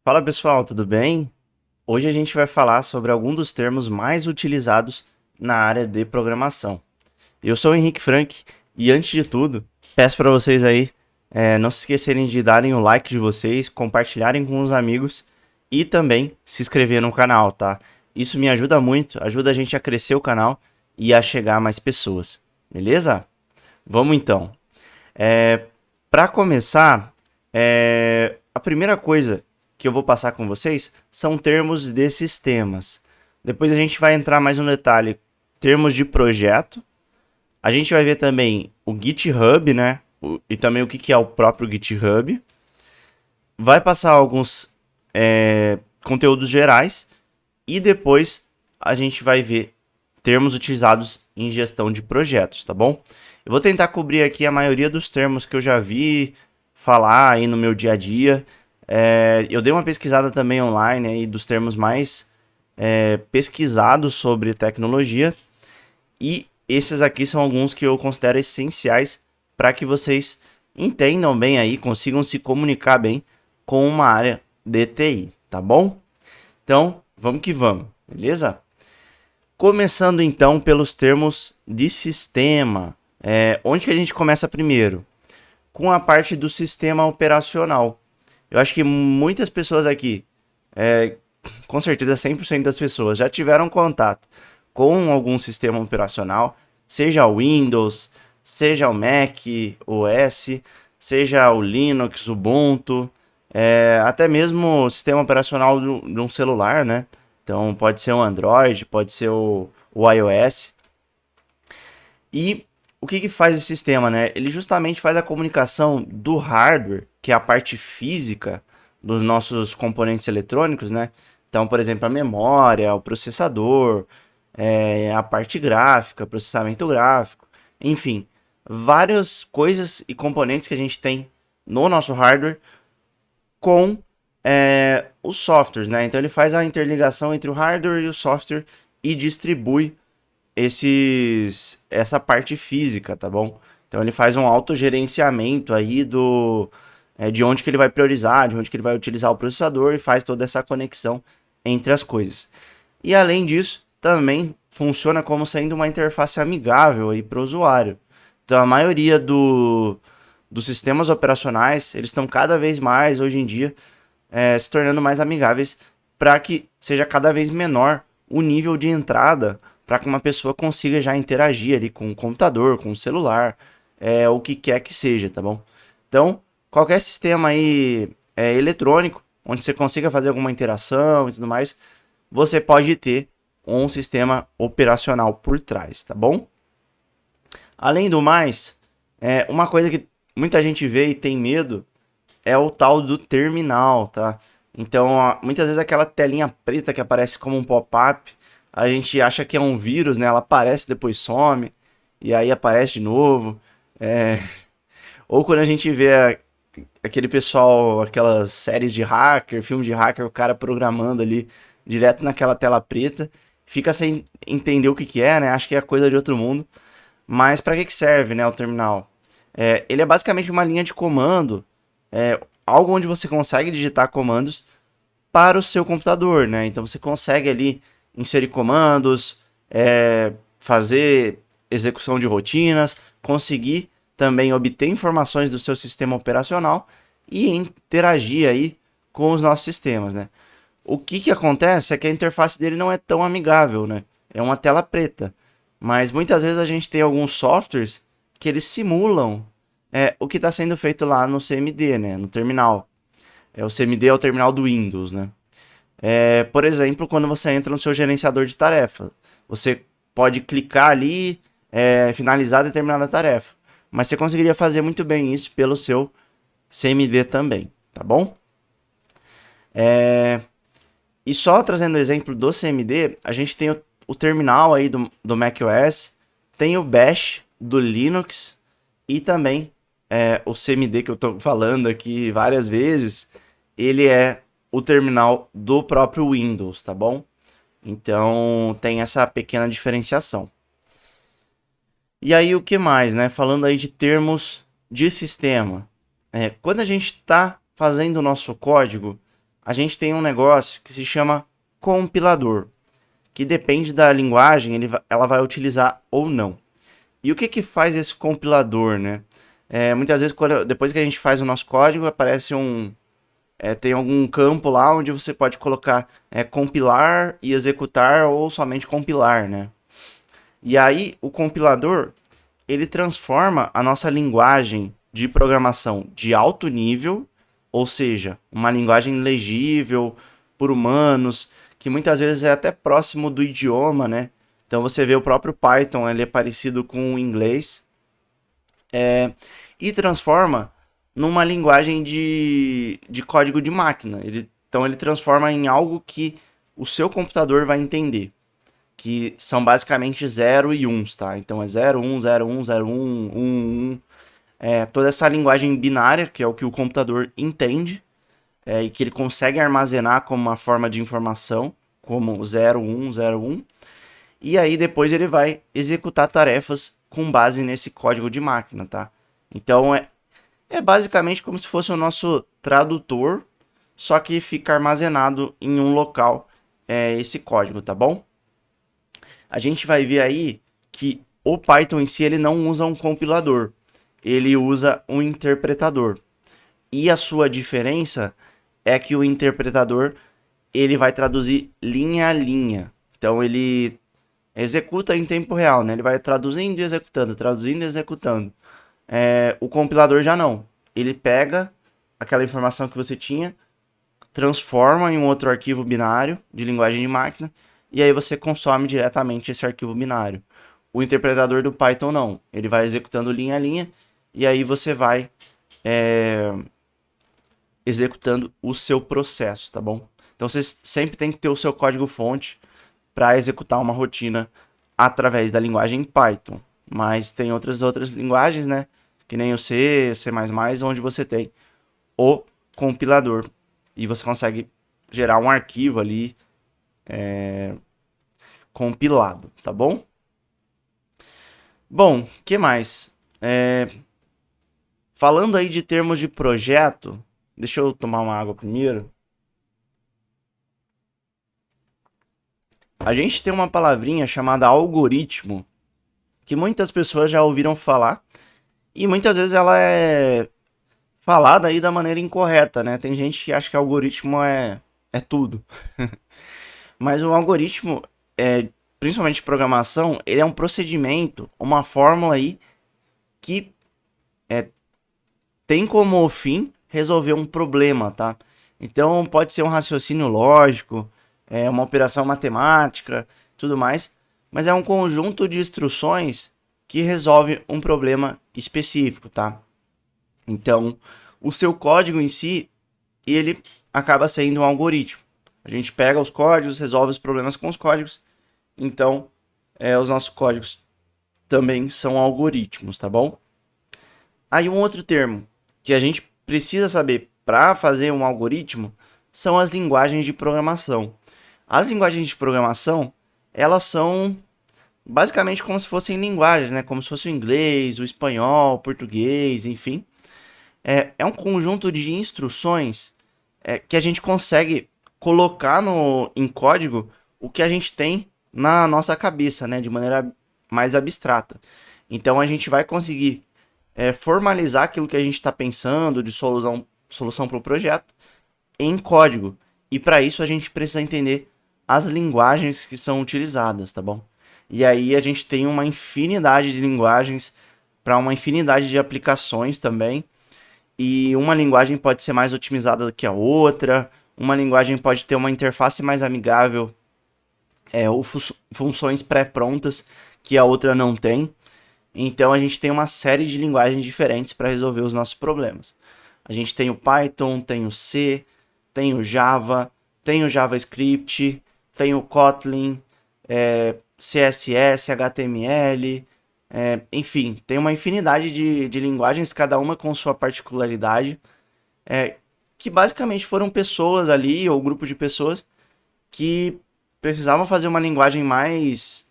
Fala pessoal, tudo bem? Hoje a gente vai falar sobre alguns dos termos mais utilizados na área de programação. Eu sou o Henrique Frank e antes de tudo, peço para vocês aí não se esquecerem de darem o like de vocês, compartilharem com os amigos e também se inscrever no canal, tá? Isso me ajuda muito, ajuda a gente a crescer o canal e a chegar a mais pessoas, beleza? Vamos então. Para começar, a primeira coisa que eu vou passar com vocês são termos de sistemas. Depois a gente vai entrar mais no detalhe, termos de projeto. A gente vai ver também o GitHub, né? E também o que é o próprio GitHub. Vai passar alguns conteúdos gerais e depois a gente vai ver termos utilizados em gestão de projetos, tá bom? Eu vou tentar cobrir aqui a maioria dos termos que eu já vi falar aí no meu dia a dia. Eu dei uma pesquisada também online aí dos termos mais pesquisados sobre tecnologia e esses aqui são alguns que eu considero essenciais para que vocês entendam bem aí, consigam se comunicar bem com uma área de TI, tá bom? Então, vamos que vamos, beleza? Começando então pelos termos de sistema. Onde que a gente começa primeiro? Com a parte do sistema operacional. Eu acho que muitas pessoas aqui, com certeza 100% das pessoas, já tiveram contato com algum sistema operacional, seja o Windows, seja o Mac OS, seja o Linux, Ubuntu, até mesmo o sistema operacional de um celular, né? Então pode ser o Android, pode ser o iOS. E o que faz esse sistema, né? Ele justamente faz a comunicação do hardware, que é a parte física dos nossos componentes eletrônicos, né? Então, por exemplo, a memória, o processador, a parte gráfica, processamento gráfico, enfim, várias coisas e componentes que a gente tem no nosso hardware com os softwares, né? Então ele faz a interligação entre o hardware e o software e distribui essa parte física, tá bom? Então ele faz um autogerenciamento aí de onde que ele vai priorizar, de onde que ele vai utilizar o processador e faz toda essa conexão entre as coisas. E além disso, também funciona como sendo uma interface amigável aí para o usuário. Então a maioria dos sistemas operacionais, eles estão cada vez mais, hoje em dia, se tornando mais amigáveis para que seja cada vez menor o nível de entrada para que uma pessoa consiga já interagir ali com o computador, com o celular, o que quer que seja, tá bom? Então, qualquer sistema aí eletrônico, onde você consiga fazer alguma interação e tudo mais, você pode ter um sistema operacional por trás, tá bom? Além do mais, uma coisa que muita gente vê e tem medo é o tal do terminal, tá? Então, muitas vezes aquela telinha preta que aparece como um pop-up, a gente acha que é um vírus, né? Ela aparece, depois some, e aí aparece de novo. É... Ou quando a gente vê aquele pessoal, aquelas séries de hacker, filme de hacker, o cara programando ali direto naquela tela preta, fica sem entender o que é, né? Acho que é coisa de outro mundo. Mas para que serve, né, o terminal? Ele é basicamente uma linha de comando, algo onde você consegue digitar comandos para o seu computador, né? Então você consegue ali inserir comandos, fazer execução de rotinas, conseguir também obter informações do seu sistema operacional e interagir aí com os nossos sistemas, né? O que acontece é que a interface dele não é tão amigável, né? É uma tela preta. Mas muitas vezes a gente tem alguns softwares que eles simulam o que está sendo feito lá no CMD, né? No terminal. O CMD é o terminal do Windows, né? Por exemplo, quando você entra no seu gerenciador de tarefa, você pode clicar ali, finalizar determinada tarefa. Mas você conseguiria fazer muito bem isso pelo seu CMD também, tá bom? E só trazendo o exemplo do CMD, a gente tem o terminal aí do macOS, tem o Bash do Linux e também o CMD que eu estou falando aqui várias vezes, ele é o terminal do próprio Windows, tá bom? Então tem essa pequena diferenciação. E aí o que mais, né? Falando aí de termos de sistema. Quando a gente está fazendo o nosso código, a gente tem um negócio que se chama compilador, que depende da linguagem, ela vai utilizar ou não. E o que que faz esse compilador, né? Muitas vezes, depois que a gente faz o nosso código, aparece tem algum campo lá onde você pode colocar compilar e executar ou somente compilar, né? E aí, o compilador, ele transforma a nossa linguagem de programação de alto nível, ou seja, uma linguagem legível por humanos, que muitas vezes é até próximo do idioma, né? Então você vê o próprio Python, ele é parecido com o inglês, e transforma numa linguagem de código de máquina. Então ele transforma em algo que o seu computador vai entender, que são basicamente 0 e 1, tá? Então é 0, 1, 0, 1, 0, 1, 1, 1. Toda essa linguagem binária, que é o que o computador entende, e que ele consegue armazenar como uma forma de informação, como 0, 1, 0, 1. E aí depois ele vai executar tarefas com base nesse código de máquina, tá? Então é basicamente como se fosse o nosso tradutor, só que fica armazenado em um local esse código, tá bom? A gente vai ver aí que o Python em si ele não usa um compilador, ele usa um interpretador. E a sua diferença é que o interpretador ele vai traduzir linha a linha. Então ele executa em tempo real, né? Ele vai traduzindo e executando, traduzindo e executando. O compilador já não. Ele pega aquela informação que você tinha, transforma em um outro arquivo binário de linguagem de máquina, e aí você consome diretamente esse arquivo binário. O interpretador do Python não. Ele vai executando linha a linha, e aí você vai executando o seu processo, tá bom? Então você sempre tem que ter o seu código-fonte para executar uma rotina através da linguagem Python. Mas tem outras linguagens, né? Que nem o C, C++, onde você tem o compilador. E você consegue gerar um arquivo ali compilado, tá bom? Bom, o que mais? Falando aí de termos de projeto, deixa eu tomar uma água primeiro. A gente tem uma palavrinha chamada algoritmo, que muitas pessoas já ouviram falar, e muitas vezes ela é falada aí da maneira incorreta, né? Tem gente que acha que algoritmo é tudo. Mas o algoritmo, principalmente de programação, ele é um procedimento, uma fórmula aí que tem como fim resolver um problema, tá? Então pode ser um raciocínio lógico, uma operação matemática, tudo mais, mas é um conjunto de instruções que resolve um problema específico, tá? Então, o seu código em si, ele acaba sendo um algoritmo. A gente pega os códigos, resolve os problemas com os códigos. Então, os nossos códigos também são algoritmos, tá bom? Aí um outro termo que a gente precisa saber para fazer um algoritmo são as linguagens de programação. As linguagens de programação, elas são basicamente como se fossem linguagens, né? Como se fosse o inglês, o espanhol, o português, enfim. É um conjunto de instruções que a gente consegue colocar em código o que a gente tem na nossa cabeça, né? De maneira mais abstrata. Então a gente vai conseguir formalizar aquilo que a gente está pensando de solução para o projeto em código. E para isso a gente precisa entender as linguagens que são utilizadas, tá bom? E aí a gente tem uma infinidade de linguagens para uma infinidade de aplicações também. E uma linguagem pode ser mais otimizada do que a outra, uma linguagem pode ter uma interface mais amigável, ou funções pré-prontas que a outra não tem. Então a gente tem uma série de linguagens diferentes para resolver os nossos problemas. A gente tem o Python, tem o C, tem o Java, tem o JavaScript, tem o Kotlin, CSS, HTML, enfim, tem uma infinidade de linguagens, cada uma com sua particularidade, que basicamente foram pessoas ali, ou grupo de pessoas, que precisavam fazer uma linguagem mais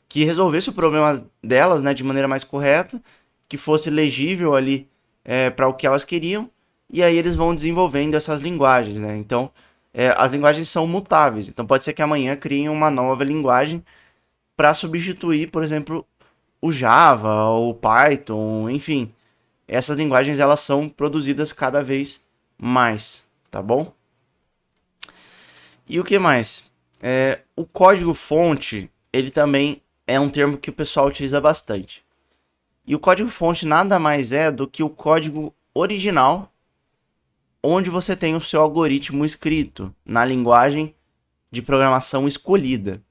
que resolvesse o problema delas, né, de maneira mais correta, que fosse legível ali para o que elas queriam, e aí eles vão desenvolvendo essas linguagens, né? Então, as linguagens são mutáveis, então pode ser que amanhã criem uma nova linguagem para substituir, por exemplo, o Java, o Python, enfim. Essas linguagens elas são produzidas cada vez mais, tá bom? E o que mais? O código-fonte, ele também é um termo que o pessoal utiliza bastante. E o código-fonte nada mais é do que o código original, onde você tem o seu algoritmo escrito na linguagem de programação escolhida.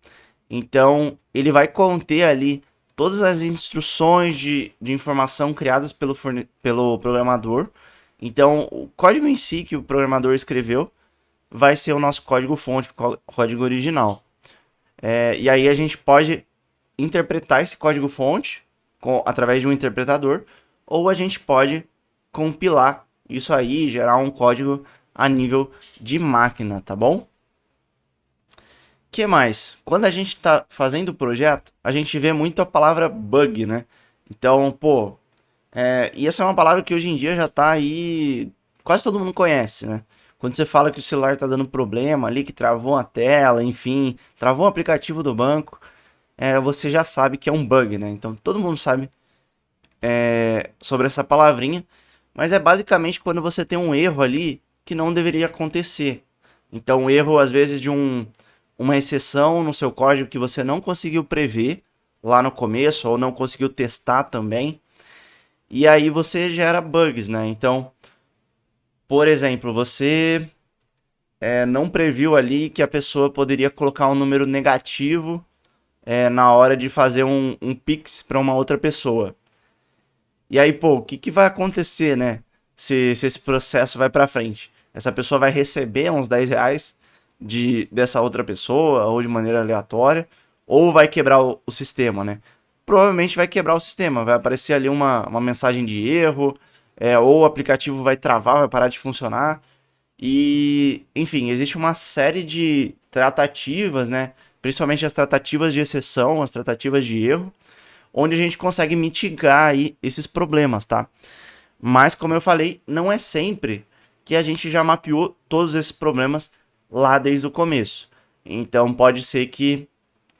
Então, ele vai conter ali todas as instruções de informação criadas pelo programador. Então, o código em si que o programador escreveu vai ser o nosso código-fonte, código original. E aí a gente pode interpretar esse código-fonte através de um interpretador, ou a gente pode compilar isso aí, gerar um código a nível de máquina, tá bom? Que mais? Quando a gente está fazendo o projeto, a gente vê muito a palavra bug, né? Então, pô, e essa é uma palavra que hoje em dia já tá aí, quase todo mundo conhece, né? Quando você fala que o celular tá dando problema ali, que travou a tela, enfim, travou o aplicativo do banco, você já sabe que é um bug, né? Então todo mundo sabe sobre essa palavrinha, mas é basicamente quando você tem um erro ali que não deveria acontecer. Então, um erro, às vezes, de uma exceção no seu código que você não conseguiu prever lá no começo, ou não conseguiu testar também, e aí você gera bugs, né? Então, por exemplo, você não previu ali que a pessoa poderia colocar um número negativo na hora de fazer um Pix para uma outra pessoa. E aí, pô, o que vai acontecer, né? Se esse processo vai para frente? Essa pessoa vai receber uns 10 reais dessa outra pessoa, ou de maneira aleatória, ou vai quebrar o sistema, né? Provavelmente vai quebrar o sistema, vai aparecer ali uma mensagem de erro, ou o aplicativo vai travar, vai parar de funcionar. E, enfim, existe uma série de tratativas, né? Principalmente as tratativas de exceção, as tratativas de erro, onde a gente consegue mitigar aí esses problemas, tá? Mas, como eu falei, não é sempre que a gente já mapeou todos esses problemas lá desde o começo. Então, pode ser que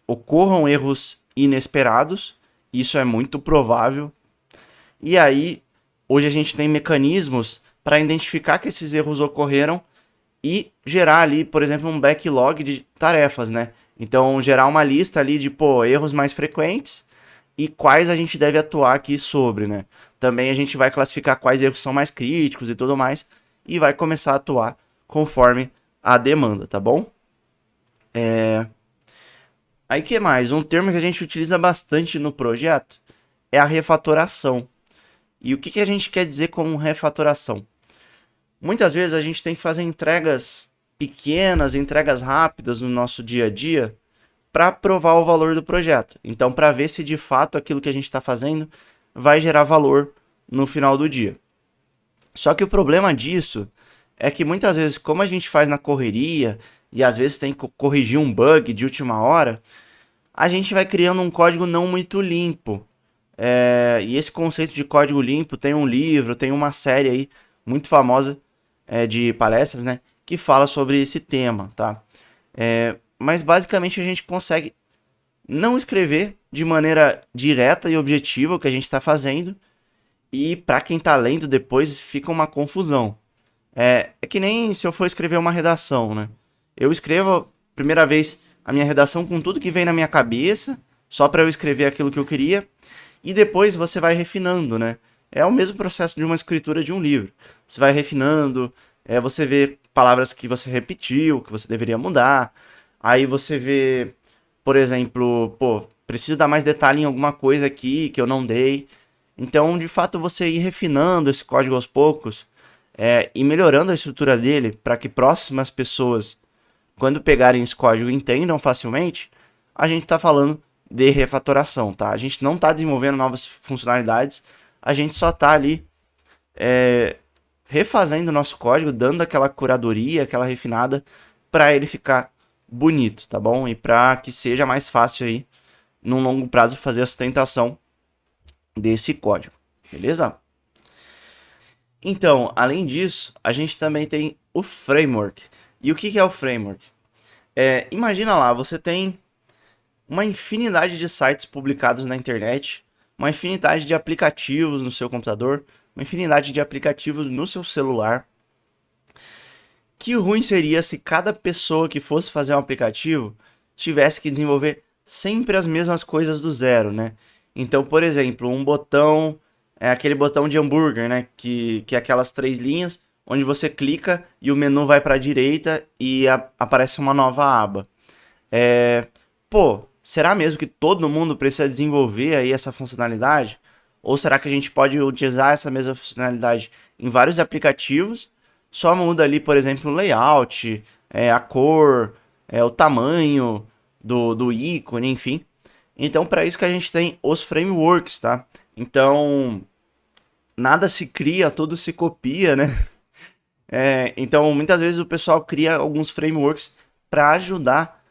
ocorram erros inesperados, isso é muito provável. E aí, hoje a gente tem mecanismos para identificar que esses erros ocorreram e gerar ali, por exemplo, um backlog de tarefas, né? Então, gerar uma lista ali de, pô, erros mais frequentes e quais a gente deve atuar aqui sobre, né? Também a gente vai classificar quais erros são mais críticos e tudo mais e vai começar a atuar conforme a demanda, tá bom? Aí que mais? Um termo que a gente utiliza bastante no projeto é a refatoração. E o que a gente quer dizer com refatoração? Muitas vezes a gente tem que fazer entregas pequenas, entregas rápidas no nosso dia a dia para provar o valor do projeto. Então, para ver se de fato aquilo que a gente está fazendo vai gerar valor no final do dia. Só que o problema disso é que muitas vezes, como a gente faz na correria e às vezes tem que corrigir um bug de última hora, a gente vai criando um código não muito limpo. E esse conceito de código limpo tem um livro, tem uma série aí muito famosa de palestras, né, que fala sobre esse tema, tá? Mas basicamente a gente consegue não escrever de maneira direta e objetiva o que a gente está fazendo, e para quem está lendo depois fica uma confusão. É que nem se eu for escrever uma redação, né? Eu escrevo, primeira vez, a minha redação com tudo que vem na minha cabeça, só para eu escrever aquilo que eu queria, e depois você vai refinando, né? É o mesmo processo de uma escritura de um livro. Você vai refinando, você vê palavras que você repetiu, que você deveria mudar, aí você vê, por exemplo, pô, preciso dar mais detalhe em alguma coisa aqui que eu não dei. Então, de fato, você ir refinando esse código aos poucos, e melhorando a estrutura dele para que próximas pessoas, quando pegarem esse código, entendam facilmente, a gente está falando de refatoração, tá? A gente não está desenvolvendo novas funcionalidades, a gente só está ali refazendo o nosso código, dando aquela curadoria, aquela refinada, para ele ficar bonito, tá bom? E para que seja mais fácil aí, num longo prazo, fazer a sustentação desse código, beleza? Então, além disso, a gente também tem o framework. E o que que é o framework? Imagina lá, você tem uma infinidade de sites publicados na internet, uma infinidade de aplicativos no seu computador, uma infinidade de aplicativos no seu celular. Que ruim seria se cada pessoa que fosse fazer um aplicativo tivesse que desenvolver sempre as mesmas coisas do zero, né? Então, por exemplo, um botão, é aquele botão de hambúrguer, né? Que é aquelas três linhas, onde você clica e o menu vai para a direita e aparece uma nova aba. É, será mesmo que todo mundo precisa desenvolver aí essa funcionalidade? Ou será que a gente pode utilizar essa mesma funcionalidade em vários aplicativos? Só muda ali, por exemplo, o layout, a cor, o tamanho do ícone, enfim. Então, para isso que a gente tem os frameworks, tá? Então, nada se cria, tudo se copia, né? Então, muitas vezes o pessoal cria alguns frameworks para ajudar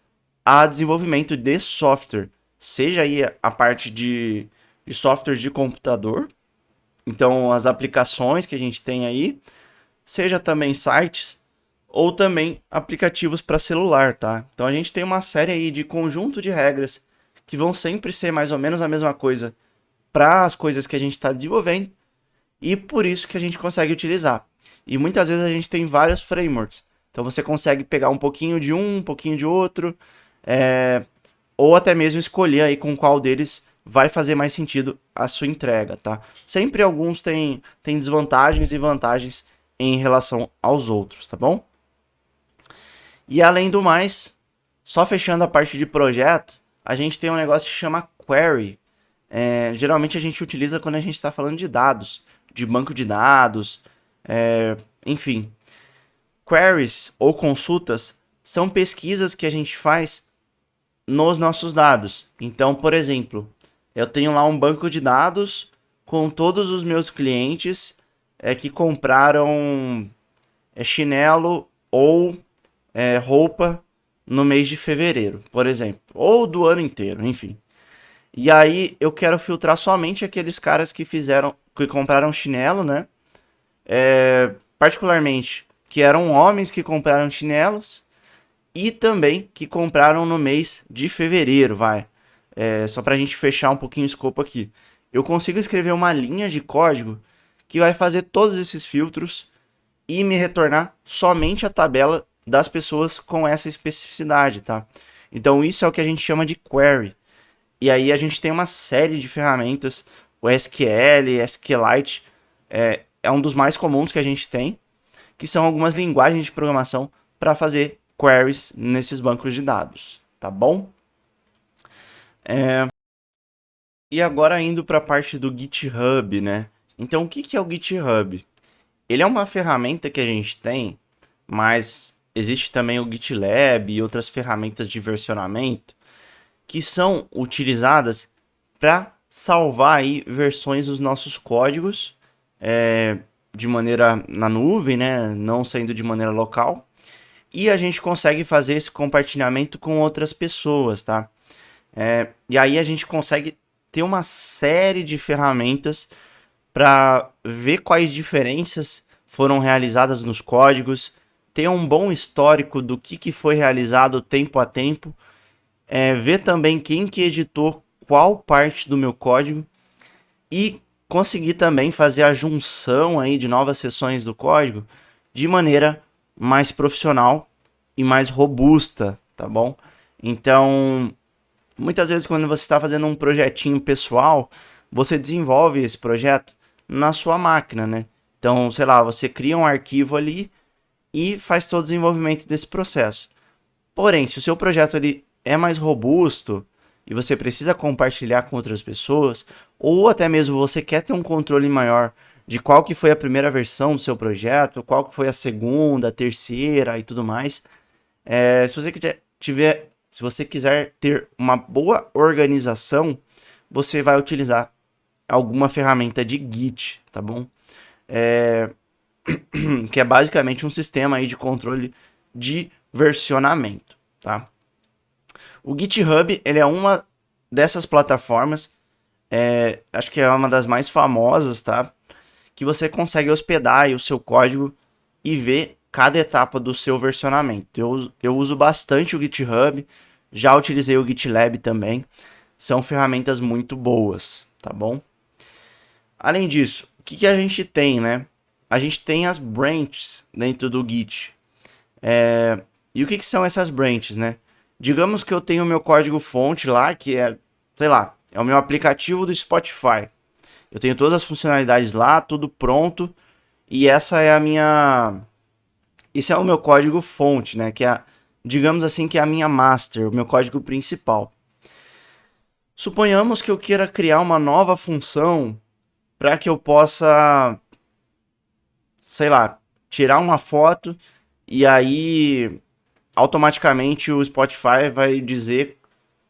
a desenvolvimento de software, seja aí a parte de software de computador, então as aplicações que a gente tem aí, seja também sites ou também aplicativos para celular, tá? Então a gente tem uma série aí de conjunto de regras que vão sempre ser mais ou menos a mesma coisa para as coisas que a gente está desenvolvendo e por isso que a gente consegue utilizar. E muitas vezes a gente tem vários frameworks, então você consegue pegar um pouquinho de um pouquinho de outro, é, ou até mesmo escolher aí com qual deles vai fazer mais sentido a sua entrega, tá? Sempre alguns têm desvantagens e vantagens em relação aos outros, tá bom? E além do mais, só fechando a parte de projeto, a gente tem um negócio que chama query. Geralmente a gente utiliza quando a gente está falando de dados, de banco de dados, enfim. Queries ou consultas são pesquisas que a gente faz nos nossos dados. Então, por exemplo, eu tenho lá um banco de dados com todos os meus clientes que compraram chinelo ou roupa no mês de fevereiro, por exemplo, ou do ano inteiro, enfim. E aí eu quero filtrar somente aqueles caras que compraram chinelo, né? Particularmente que eram homens que compraram chinelos e também que compraram no mês de fevereiro, vai. Só pra gente fechar um pouquinho o escopo aqui. Eu consigo escrever uma linha de código que vai fazer todos esses filtros e me retornar somente a tabela das pessoas com essa especificidade, tá? Então isso é o que a gente chama de query. E aí a gente tem uma série de ferramentas, o SQL, SQLite, é um dos mais comuns que a gente tem, que são algumas linguagens de programação para fazer queries nesses bancos de dados, tá bom? E agora indo para a parte do GitHub, né? Então o que que é o GitHub? Ele é uma ferramenta que a gente tem, mas existe também o GitLab e outras ferramentas de versionamento que são utilizadas para salvar aí versões dos nossos códigos de maneira na nuvem, né? Não sendo de maneira local. E a gente consegue fazer esse compartilhamento com outras pessoas, tá? E aí a gente consegue ter uma série de ferramentas para ver quais diferenças foram realizadas nos códigos, ter um bom histórico do que foi realizado tempo a tempo, ver também quem que editou qual parte do meu código e conseguir também fazer a junção aí de novas seções do código de maneira mais profissional e mais robusta, tá bom? Então, muitas vezes quando você está fazendo um projetinho pessoal, você desenvolve esse projeto na sua máquina, né? Então, sei lá, você cria um arquivo ali e faz todo o desenvolvimento desse processo. Porém, se o seu projeto ele é mais robusto e você precisa compartilhar com outras pessoas, ou até mesmo você quer ter um controle maior de qual que foi a primeira versão do seu projeto, qual que foi a segunda, a terceira e tudo mais, se você quiser ter uma boa organização, você vai utilizar alguma ferramenta de Git, tá bom? Que é basicamente um sistema aí de controle de versionamento, tá? O GitHub, ele é uma dessas plataformas, acho que é uma das mais famosas, tá? que você consegue hospedar aí o seu código e ver cada etapa do seu versionamento. Eu uso bastante o GitHub, já utilizei o GitLab também, são ferramentas muito boas, tá bom? Além disso, o que a gente tem, né? A gente tem as branches dentro do Git. E o que são essas branches, né? Digamos que eu tenho o meu código fonte lá, que é, sei lá, é o meu aplicativo do Spotify. Eu tenho todas as funcionalidades lá, tudo pronto, e essa é a minha... Esse é o meu código fonte, né? Que é, digamos assim, que é a minha master, o meu código principal. Suponhamos que eu queira criar uma nova função para que eu possa, sei lá, tirar uma foto e aí automaticamente o Spotify vai dizer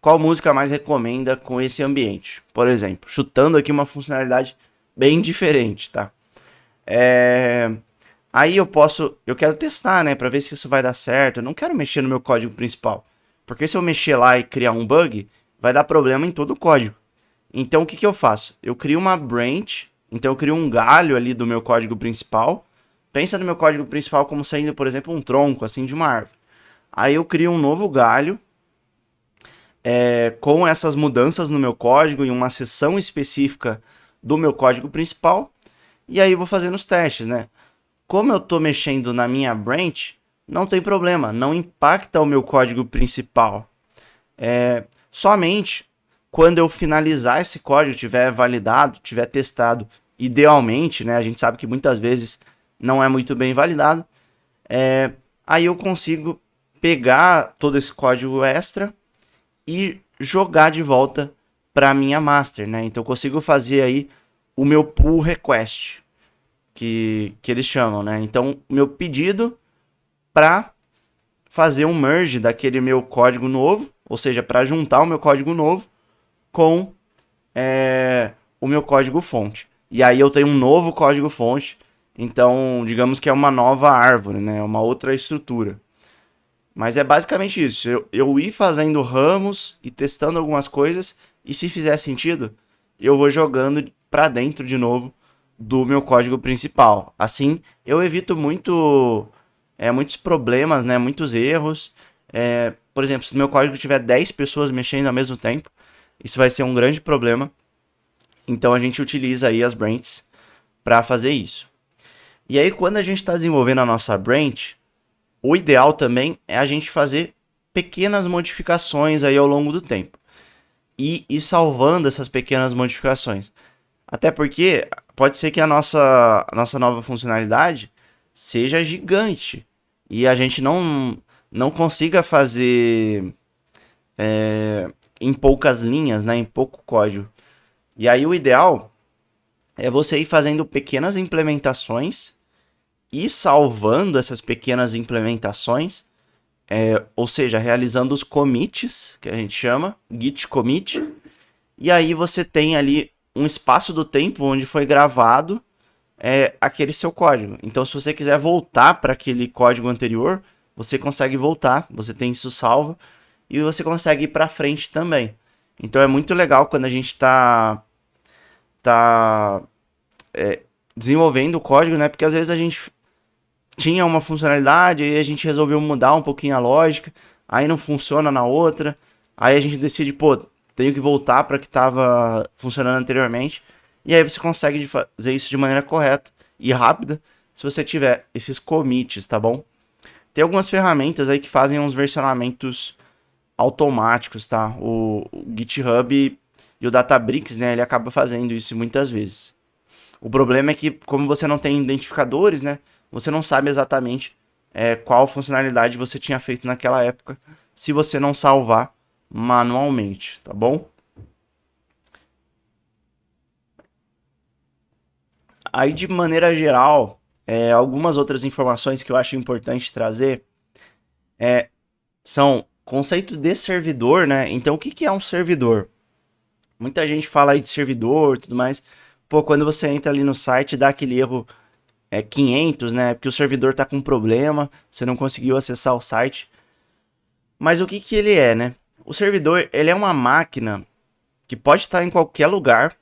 qual música mais recomenda com esse ambiente. Por exemplo, chutando aqui uma funcionalidade bem diferente, tá? Aí eu quero testar, né, para ver se isso vai dar certo. Eu não quero mexer no meu código principal, porque se eu mexer lá e criar um bug, vai dar problema em todo o código. Então o que eu faço? Eu crio uma branch, então eu crio um galho ali do meu código principal. Pensa no meu código principal como sendo, por exemplo, um tronco assim de uma árvore. Aí eu crio um novo galho com essas mudanças no meu código em uma seção específica do meu código principal. E aí eu vou fazendo os testes, né? Como eu estou mexendo na minha branch, não tem problema, não impacta o meu código principal. Somente quando eu finalizar esse código, tiver validado, tiver testado, idealmente, né? A gente sabe que muitas vezes não é muito bem validado. Aí eu consigo pegar todo esse código extra e jogar de volta para a minha master, né? Então eu consigo fazer aí o meu pull request, que eles chamam, né? Então o meu pedido para fazer um merge daquele meu código novo, ou seja, para juntar o meu código novo com o meu código fonte. E aí eu tenho um novo código fonte, então digamos que é uma nova árvore, né? Uma outra estrutura. Mas é basicamente isso. Eu ir fazendo ramos e testando algumas coisas. E se fizer sentido, eu vou jogando para dentro de novo do meu código principal. Assim, eu evito muitos problemas, né? Muitos erros. Por exemplo, se no meu código tiver 10 pessoas mexendo ao mesmo tempo, isso vai ser um grande problema. Então a gente utiliza aí as branches para fazer isso. E aí, quando a gente está desenvolvendo a nossa branch, o ideal também é a gente fazer pequenas modificações aí ao longo do tempo. E ir salvando essas pequenas modificações. Até porque pode ser que a nossa nova funcionalidade seja gigante. E a gente não consiga fazer em poucas linhas, né, em pouco código. E aí o ideal é você ir fazendo pequenas implementações e salvando essas pequenas implementações, ou seja, realizando os commits, que a gente chama, git commit, e aí você tem ali um espaço do tempo onde foi gravado aquele seu código. Então, se você quiser voltar para aquele código anterior, você consegue voltar, você tem isso salvo, e você consegue ir para frente também. Então, é muito legal quando a gente tá desenvolvendo o código, né? Porque às vezes a gente tinha uma funcionalidade e a gente resolveu mudar um pouquinho a lógica, aí não funciona na outra, aí a gente decide, pô, tenho que voltar para que estava funcionando anteriormente, e aí você consegue fazer isso de maneira correta e rápida se você tiver esses commits, tá bom? Tem algumas ferramentas aí que fazem uns versionamentos automáticos, tá? O GitHub e o Databricks, né, ele acaba fazendo isso muitas vezes. O problema é que, como você não tem identificadores, né, você não sabe exatamente qual funcionalidade você tinha feito naquela época, se você não salvar manualmente, tá bom? Aí, de maneira geral, algumas outras informações que eu acho importante trazer são conceito de servidor, né? Então, o que é um servidor? Muita gente fala aí de servidor e tudo mais. Pô, quando você entra ali no site, dá aquele erro 500, né? Porque o servidor tá com problema, você não conseguiu acessar o site. Mas o que ele é, né? O servidor, ele é uma máquina que pode estar em qualquer lugar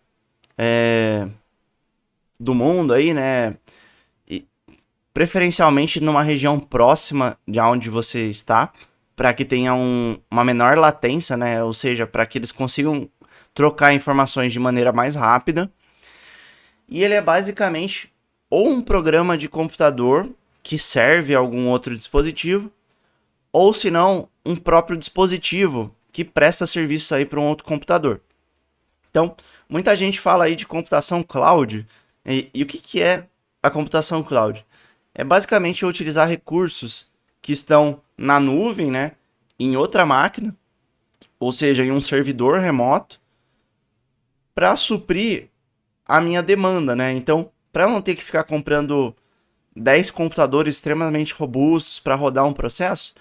do mundo aí, né? E preferencialmente numa região próxima de onde você está, para que tenha uma menor latência, né? Ou seja, para que eles consigam trocar informações de maneira mais rápida. E ele é basicamente ou um programa de computador que serve a algum outro dispositivo, ou se não, um próprio dispositivo que presta serviço aí para um outro computador. Então, muita gente fala aí de computação cloud. E o que é a computação cloud? É basicamente utilizar recursos que estão na nuvem, né, em outra máquina, ou seja, em um servidor remoto, para suprir a minha demanda, né? Então, para eu não ter que ficar comprando 10 computadores extremamente robustos para rodar um processo,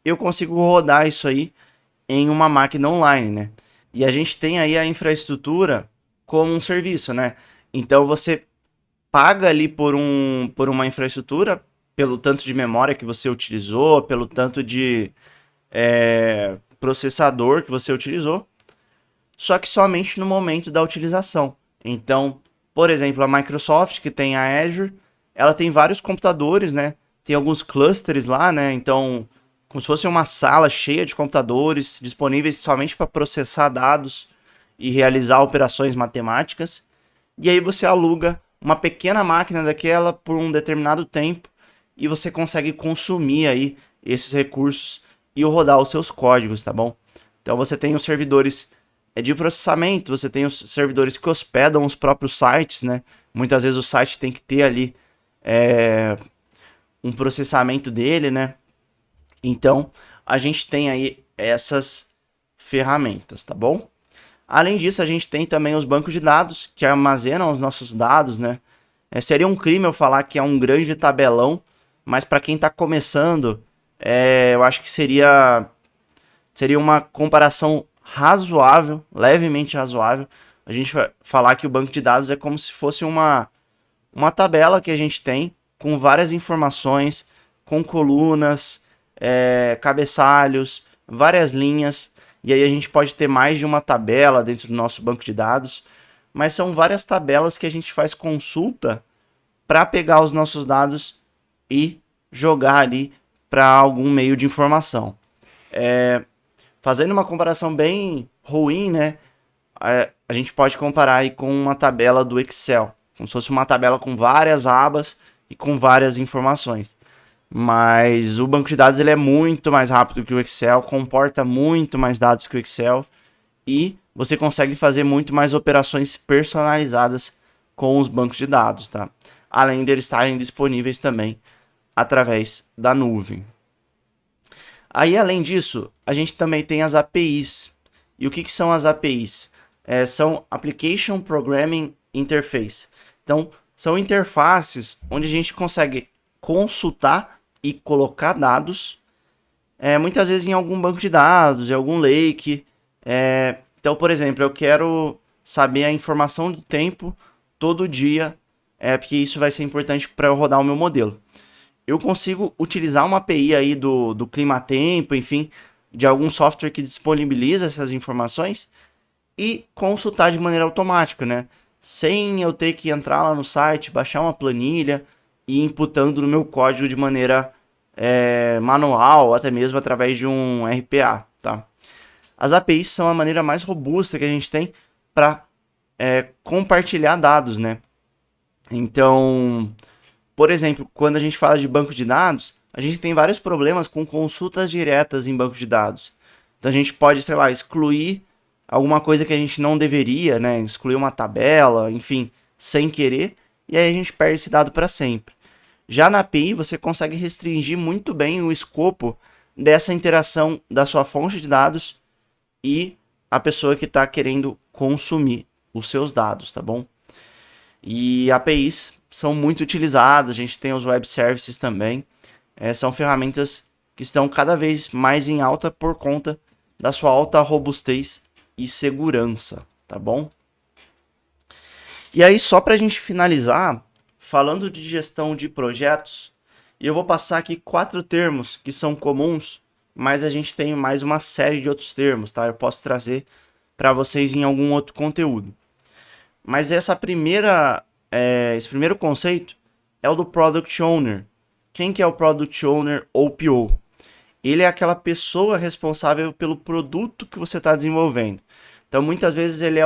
eu consigo rodar isso aí em uma máquina online, né? E a gente tem aí a infraestrutura como um serviço, né? Então você paga ali por uma infraestrutura, pelo tanto de memória que você utilizou, pelo tanto de processador que você utilizou, só que somente no momento da utilização. Então, por exemplo, a Microsoft, que tem a Azure, ela tem vários computadores, né? Tem alguns clusters lá, né? Então, como se fosse uma sala cheia de computadores disponíveis somente para processar dados e realizar operações matemáticas. E aí você aluga uma pequena máquina daquela por um determinado tempo e você consegue consumir aí esses recursos e rodar os seus códigos, tá bom? Então você tem os servidores de processamento, você tem os servidores que hospedam os próprios sites, né? Muitas vezes o site tem que ter ali um processamento dele, né? Então a gente tem aí essas ferramentas, tá bom? Além disso, a gente tem também os bancos de dados que armazenam os nossos dados, né? Seria um crime eu falar que é um grande tabelão, mas para quem está começando, eu acho que seria uma comparação razoável, levemente razoável. A gente vai falar que o banco de dados é como se fosse uma tabela que a gente tem com várias informações, com colunas, cabeçalhos, várias linhas. E aí a gente pode ter mais de uma tabela dentro do nosso banco de dados, mas são várias tabelas que a gente faz consulta para pegar os nossos dados e jogar ali para algum meio de informação. Fazendo uma comparação bem ruim, né? A gente pode comparar aí com uma tabela do Excel, como se fosse uma tabela com várias abas e com várias informações. Mas o banco de dados ele é muito mais rápido que o Excel, comporta muito mais dados que o Excel e você consegue fazer muito mais operações personalizadas com os bancos de dados, tá? Além de eles estarem disponíveis também através da nuvem. Aí, além disso, a gente também tem as APIs. E o que são as APIs? São Application Programming Interface. Então, são interfaces onde a gente consegue consultar e colocar dados, muitas vezes em algum banco de dados, em algum lake. Então, por exemplo, eu quero saber a informação do tempo todo dia, porque isso vai ser importante para eu rodar o meu modelo. Eu consigo utilizar uma API aí do Climatempo, enfim, de algum software que disponibiliza essas informações e consultar de maneira automática, né? Sem eu ter que entrar lá no site, baixar uma planilha e ir imputando no meu código de maneira manual, ou até mesmo através de um RPA, tá? As APIs são a maneira mais robusta que a gente tem para compartilhar dados, né? Então, por exemplo, quando a gente fala de banco de dados, a gente tem vários problemas com consultas diretas em banco de dados. Então a gente pode, sei lá, excluir alguma coisa que a gente não deveria, né? Excluir uma tabela, enfim, sem querer, e aí a gente perde esse dado para sempre. Já na API, você consegue restringir muito bem o escopo dessa interação da sua fonte de dados e a pessoa que está querendo consumir os seus dados, tá bom? E APIs são muito utilizadas, a gente tem os web services também, são ferramentas que estão cada vez mais em alta por conta da sua alta robustez e segurança, tá bom? E aí, só para a gente finalizar, falando de gestão de projetos, eu vou passar aqui 4 termos que são comuns, mas a gente tem mais uma série de outros termos, tá? Eu posso trazer para vocês em algum outro conteúdo. Mas essa primeira esse primeiro conceito é o do Product Owner. Quem que é o Product Owner ou PO? Ele é aquela pessoa responsável pelo produto que você está desenvolvendo. Então, muitas vezes ele é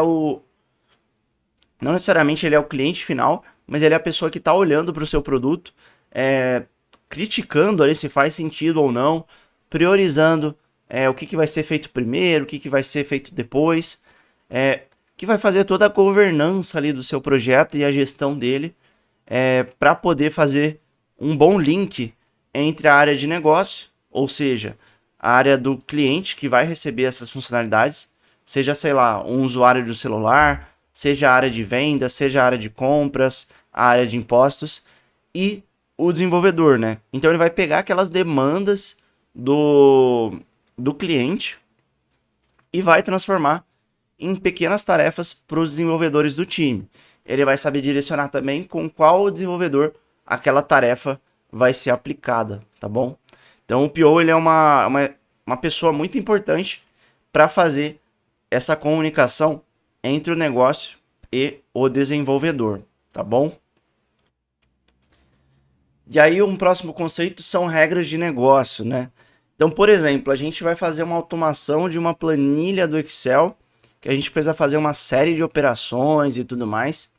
não necessariamente ele é o cliente final, mas ele é a pessoa que está olhando para o seu produto, criticando ali se faz sentido ou não, priorizando o que vai ser feito primeiro, o que vai ser feito depois, que vai fazer toda a governança ali do seu projeto e a gestão dele, para poder fazer um bom link entre a área de negócio, ou seja, a área do cliente que vai receber essas funcionalidades, seja, sei lá, um usuário do celular, seja a área de vendas, seja a área de compras, a área de impostos e o desenvolvedor, né? Então ele vai pegar aquelas demandas do cliente e vai transformar em pequenas tarefas para os desenvolvedores do time. Ele vai saber direcionar também com qual desenvolvedor aquela tarefa vai ser aplicada, tá bom? Então o PO ele é uma pessoa muito importante para fazer essa comunicação entre o negócio e o desenvolvedor, tá bom? E aí um próximo conceito são regras de negócio, né? Então, por exemplo, a gente vai fazer uma automação de uma planilha do Excel, que a gente precisa fazer uma série de operações e tudo mais.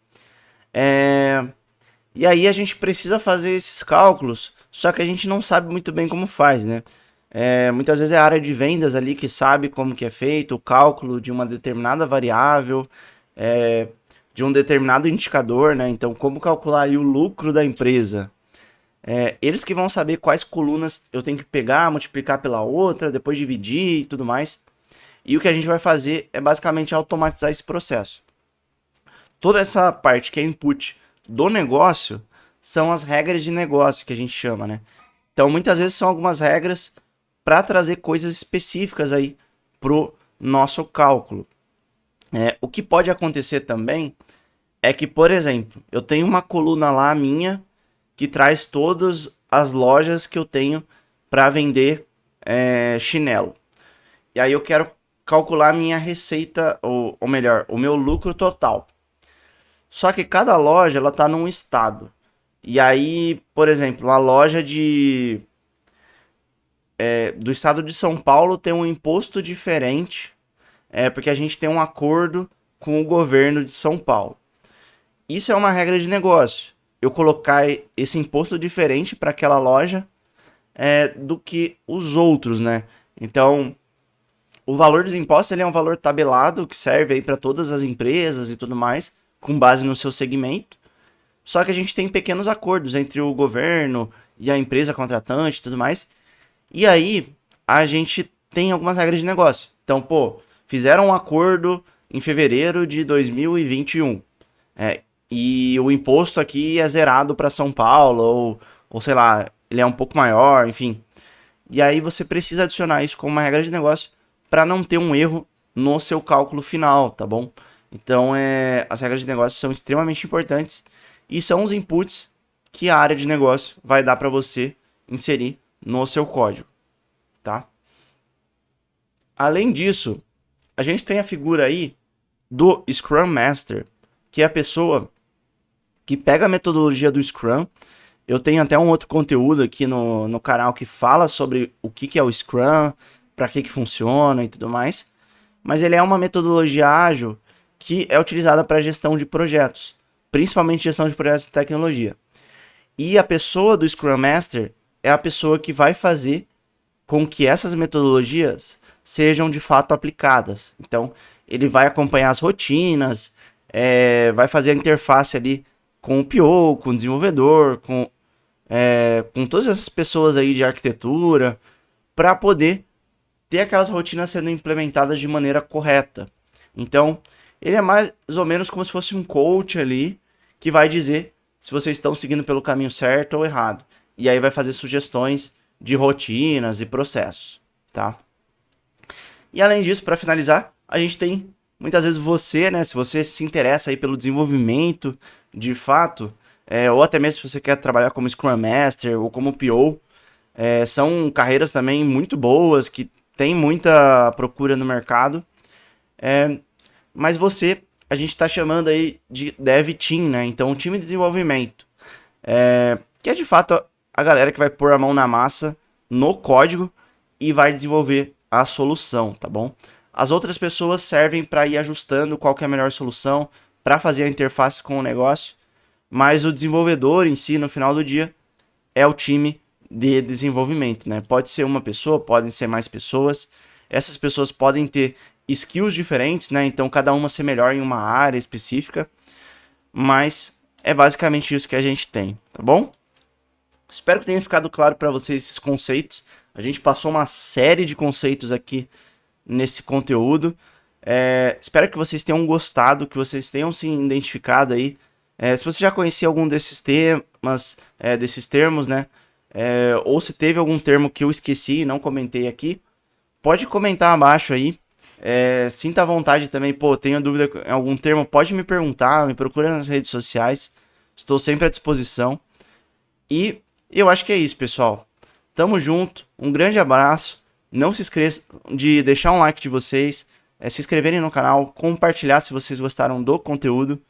E aí a gente precisa fazer esses cálculos, só que a gente não sabe muito bem como faz, né? Muitas vezes é a área de vendas ali que sabe como que é feito o cálculo de uma determinada variável, de um determinado indicador, né? Então, como calcular aí o lucro da empresa? Eles que vão saber quais colunas eu tenho que pegar, multiplicar pela outra, depois dividir e tudo mais. E o que a gente vai fazer é basicamente automatizar esse processo. Toda essa parte que é input do negócio são as regras de negócio que a gente chama, né? Então, muitas vezes são algumas regras para trazer coisas específicas aí pro nosso cálculo. O que pode acontecer também é que, por exemplo, eu tenho uma coluna lá minha que traz todas as lojas que eu tenho para vender chinelo. E aí eu quero calcular a minha receita, ou melhor, o meu lucro total. Só que cada loja ela tá num estado. E aí, por exemplo, a loja do estado de São Paulo tem um imposto diferente, porque a gente tem um acordo com o governo de São Paulo. Isso é uma regra de negócio. Eu colocar esse imposto diferente para aquela loja do que os outros, né? Então, o valor dos impostos ele é um valor tabelado que serve aí para todas as empresas e tudo mais, com base no seu segmento. Só que a gente tem pequenos acordos entre o governo e a empresa contratante e tudo mais. E aí, a gente tem algumas regras de negócio. Então, fizeram um acordo em fevereiro de 2021. E o imposto aqui é zerado para São Paulo, ou sei lá, ele é um pouco maior, enfim. E aí você precisa adicionar isso como uma regra de negócio para não ter um erro no seu cálculo final, tá bom? Então, as regras de negócio são extremamente importantes e são os inputs que a área de negócio vai dar para você inserir no seu código, tá? Além disso, a gente tem a figura aí do Scrum Master, que é a pessoa que pega a metodologia do Scrum. Eu tenho até um outro conteúdo aqui no canal que fala sobre o que é o Scrum, para que funciona e tudo mais. Mas ele é uma metodologia ágil que é utilizada para gestão de projetos, principalmente gestão de projetos de tecnologia. E a pessoa do Scrum Master é a pessoa que vai fazer com que essas metodologias sejam de fato aplicadas. Então, ele vai acompanhar as rotinas, vai fazer a interface ali com o PO, com o desenvolvedor, com todas essas pessoas aí de arquitetura, para poder ter aquelas rotinas sendo implementadas de maneira correta. Então, ele é mais ou menos como se fosse um coach ali, que vai dizer se vocês estão seguindo pelo caminho certo ou errado. E aí vai fazer sugestões de rotinas e processos, tá? E além disso, para finalizar, a gente tem muitas vezes você, né? Se você se interessa aí pelo desenvolvimento de fato, ou até mesmo se você quer trabalhar como Scrum Master ou como PO, são carreiras também muito boas, que tem muita procura no mercado. Mas você a gente está chamando aí de Dev Team, né? Então, time de desenvolvimento. Que é de fato a galera que vai pôr a mão na massa no código e vai desenvolver a solução, tá bom? As outras pessoas servem para ir ajustando qual que é a melhor solução para fazer a interface com o negócio, mas o desenvolvedor em si, no final do dia, é o time de desenvolvimento, né? Pode ser uma pessoa, podem ser mais pessoas. Essas pessoas podem ter skills diferentes, né? Então cada uma ser melhor em uma área específica, mas é basicamente isso que a gente tem, tá bom? Espero que tenha ficado claro para vocês esses conceitos. A gente passou uma série de conceitos aqui nesse conteúdo. Espero que vocês tenham gostado, que vocês tenham se identificado aí. Se você já conhecia algum desses temas, desses termos, né? Ou se teve algum termo que eu esqueci e não comentei aqui, pode comentar abaixo aí. Sinta à vontade também, pô, tenho dúvida em algum termo, pode me perguntar, me procura nas redes sociais. Estou sempre à disposição. E eu acho que é isso, pessoal. Tamo junto, um grande abraço. Não se esqueçam de deixar um like de vocês, se inscreverem no canal, compartilhar se vocês gostaram do conteúdo.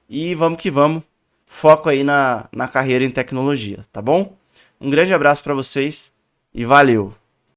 E vamos que vamos. Foco aí na carreira em tecnologia, tá bom? Um grande abraço para vocês e valeu!